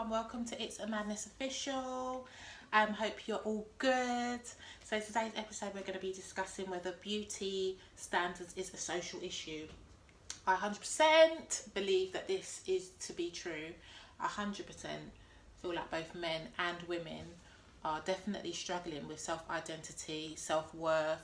everyone, welcome to It's a Madness Official. Hope you're all good. So today's episode we're going to be discussing whether beauty standards is a social issue. I 100% believe that this is to be true. I 100% feel like both men and women are definitely struggling with self-identity, self-worth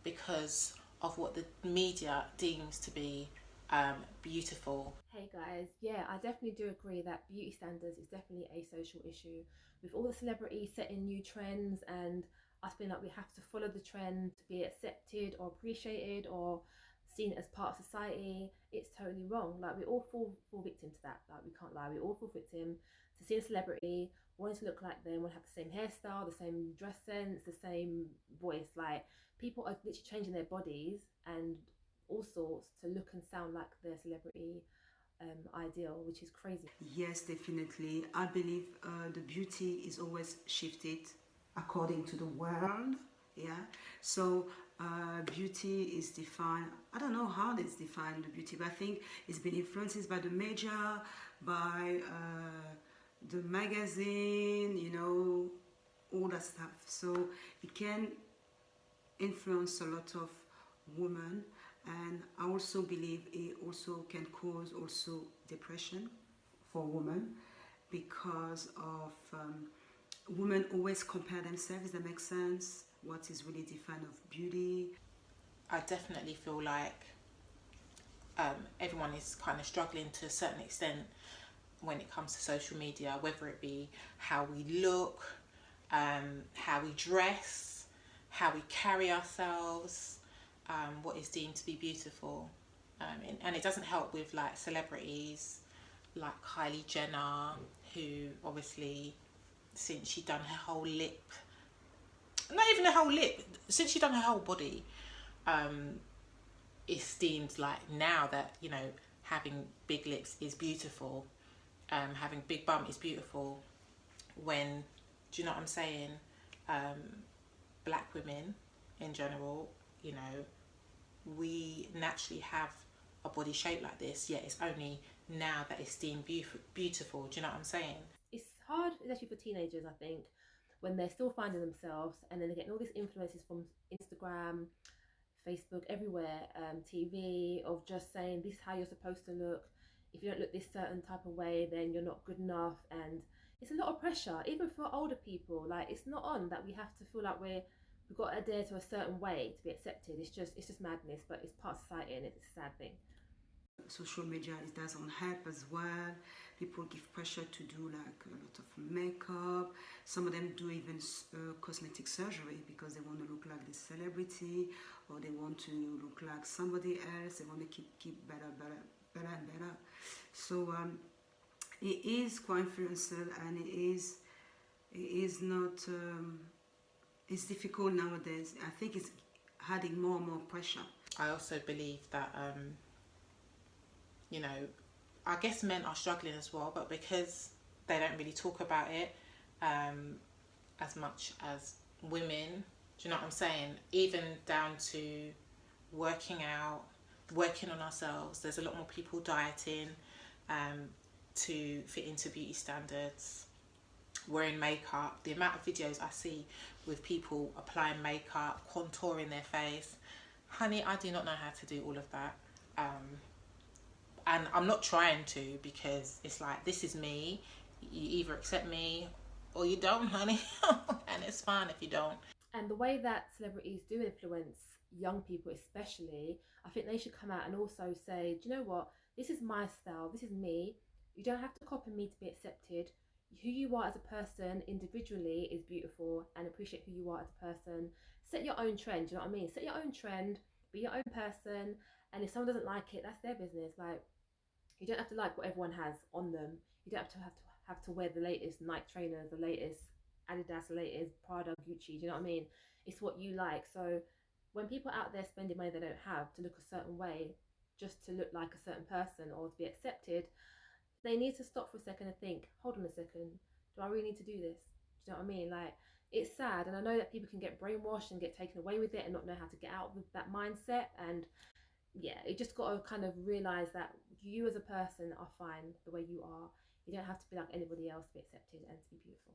because of what the media deems to be beautiful. Hey guys, yeah, I definitely do agree that beauty standards is definitely a social issue. With all the celebrities setting new trends and us feeling like we have to follow the trend to be accepted or appreciated or seen as part of society, it's totally wrong. Like we all fall victim to that. Like we can't lie, we all fall victim to see a celebrity wanting to look like them, want to have the same hairstyle, the same dress sense, the same voice. Like people are literally changing their bodies and all sorts to look and sound like their celebrity ideal, which is crazy. Yes, definitely. I believe the beauty is always shifted according to the world. Yeah. So beauty is defined. I don't know how it's defined, the beauty, but I think it's been influenced by the media, by the magazine, all that stuff. So it can influence a lot of women, and I also believe it also can cause also depression for women because of women always compare themselves. That makes sense. What is really defined of beauty? I definitely feel like everyone is kind of struggling to a certain extent when it comes to social media, whether it be how we look, how we dress, how we carry ourselves, what is deemed to be beautiful. And it doesn't help with like celebrities like Kylie Jenner, who obviously since she done her whole lip, not even her whole lip, since she done her whole body, it's deemed like now that, having big lips is beautiful, having big bum is beautiful, when, do you know what I'm saying, black women in general, we naturally have a body shape like this, yet it's only now that it's deemed beautiful. Do you know what I'm saying? It's hard, especially for teenagers, I think, when they're still finding themselves and then they're getting all these influences from Instagram, Facebook, everywhere, TV, of just saying this is how you're supposed to look. If you don't look this certain type of way, then you're not good enough. And it's a lot of pressure, even for older people. Like it's not on that we have to feel like we've got to adhere to a certain way to be accepted. It's just madness, but it's part of society and it's a sad thing. Social media, it doesn't help as well. People give pressure to do like a lot of makeup. Some of them do even cosmetic surgery because they want to look like this celebrity, or they want to look like somebody else. They want to keep better and better. So it is quite influential, and it is not it's difficult nowadays. I think it's adding more and more pressure. I also believe that I guess men are struggling as well, but because they don't really talk about it as much as women, do you know what I'm saying? Even down to working out, working on ourselves. There's a lot more people dieting to fit into beauty standards, wearing makeup. The amount of videos I see with people applying makeup, contouring their face. Honey, I do not know how to do all of that. And I'm not trying to, because it's like, this is me. You either accept me or you don't, honey. And it's fine if you don't. And the way that celebrities do influence young people especially, I think they should come out and also say, do you know what, this is my style, this is me. You don't have to copy me to be accepted. Who you are as a person individually is beautiful, and appreciate who you are as a person. Set your own trend, do you know what I mean? Set your own trend, be your own person, and if someone doesn't like it, that's their business. Like, you don't have to like what everyone has on them. You don't have to wear the latest Nike trainers, the latest Adidas, the latest Prada, Gucci. Do you know what I mean? It's what you like. So when people out there spending money they don't have to look a certain way, just to look like a certain person or to be accepted, they need to stop for a second and think, hold on a second, do I really need to do this? Do you know what I mean? Like, it's sad, and I know that people can get brainwashed and get taken away with it and not know how to get out of that mindset. And yeah, you just got to kind of realize that you as a person are fine the way you are. You don't have to be like anybody else to be accepted and to be beautiful.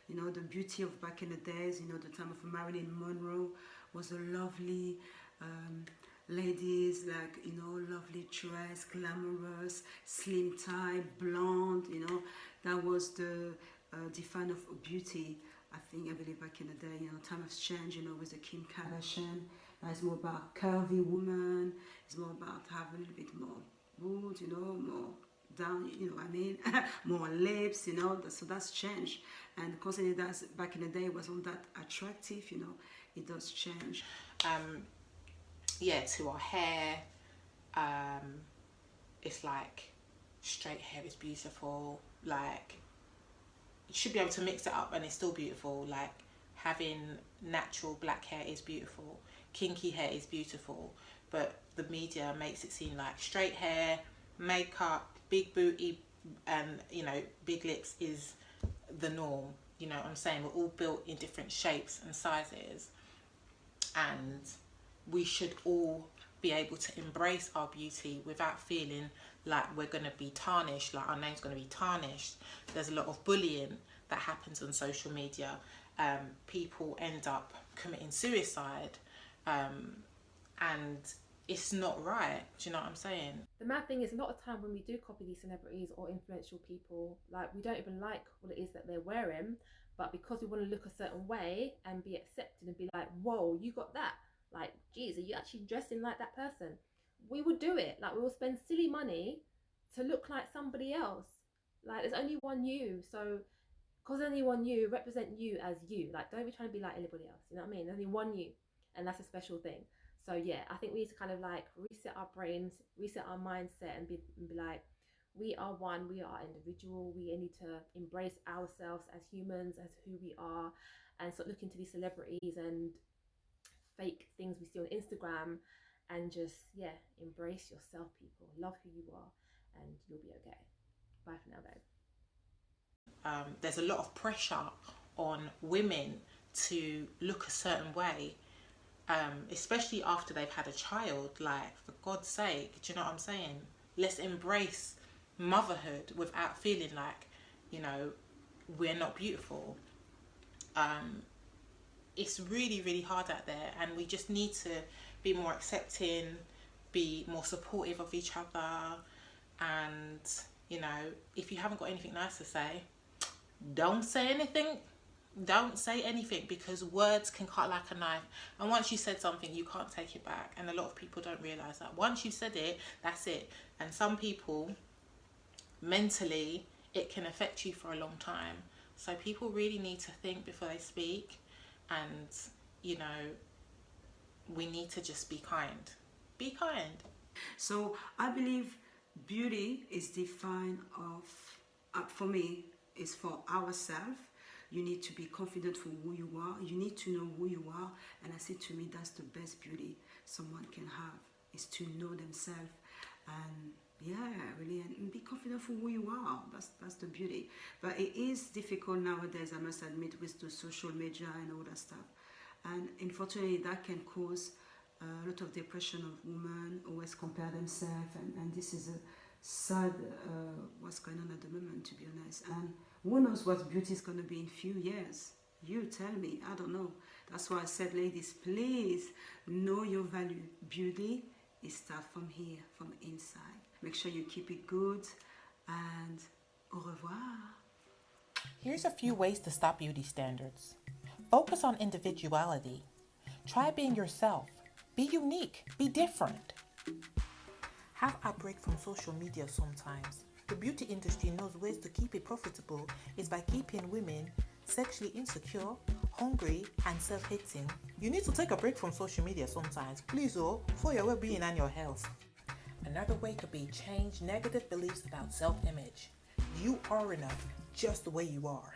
You know, the beauty of back in the days, you know, the time of Marilyn Monroe was a lovely ladies, like, you know, lovely dress, glamorous, slim tie, blonde, you know, that was the define of beauty. I believe back in the day, you know, time has changed, you know, with the Kim Kardashian. Now it's more about curvy woman, it's more about having a little bit more boobs, you know, more down, you know what I mean, more lips, you know, so that's changed. And considering that back in the day it wasn't that attractive, you know, it does change. Yeah, to our hair, it's like straight hair is beautiful, like you should be able to mix it up and it's still beautiful. Like having natural black hair is beautiful, kinky hair is beautiful, but the media makes it seem like straight hair, makeup, big booty, and you know, big lips is the norm. You know what I'm saying? We're all built in different shapes and sizes, and we should all be able to embrace our beauty without feeling like we're going to be tarnished, like our name's going to be tarnished. There's a lot of bullying that happens on social media. People end up committing suicide, and it's not right. Do you know what I'm saying? The mad thing is, a lot of time when we do copy these celebrities or influential people, like we don't even like what it is that they're wearing, but because we want to look a certain way and be accepted and be like, whoa, you got that, like, geez, are you actually dressing like that person? We would do it. Like, we will spend silly money to look like somebody else. Like, there's only one you, so because there's only one you, represent you as you. Like, don't be trying to be like anybody else, you know what I mean? There's only one you, and that's a special thing. So yeah, I think we need to kind of like reset our brains, reset our mindset, and be like, we are one, we are individual. We need to embrace ourselves as humans, as who we are, and start looking to these celebrities and fake things we see on Instagram, and just, yeah, embrace yourself, people. Love who you are, and you'll be okay. Bye for now, babe. There's a lot of pressure on women to look a certain way, especially after they've had a child. Like, for God's sake, do you know what I'm saying? Let's embrace motherhood without feeling like, you know, we're not beautiful. It's really, really hard out there, and we just need to be more accepting, be more supportive of each other. And, you know, if you haven't got anything nice to say, don't say anything. Don't say anything, because words can cut like a knife, and once you said something, you can't take it back. And a lot of people don't realize that once you said it, that's it. And some people, mentally, it can affect you for a long time. So people really need to think before they speak, and, you know, we need to just be kind. Be kind. So I believe beauty is defined of, for me, is for ourselves. You need to be confident for who you are. You need to know who you are. And I say, to me, that's the best beauty someone can have, is to know themselves. And yeah, really, and be confident for who you are. That's the beauty. But it is difficult nowadays, I must admit, with the social media and all that stuff. And unfortunately, that can cause a lot of depression of women, always compare themselves. And this is a sad what's going on at the moment, to be honest. And who knows what beauty is going to be in few years? You tell me. I don't know. That's why I said, ladies, please know your value. Beauty is start from here, from inside. Make sure you keep it good, and au revoir. Here's a few ways to stop beauty standards. Focus on individuality. Try being yourself. Be unique. Be different. Have a break from social media sometimes. The beauty industry knows ways to keep it profitable is by keeping women sexually insecure, hungry, and self-hating. You need to take a break from social media sometimes, please, for your well-being and your health. Another way could be change negative beliefs about self-image. You are enough just the way you are.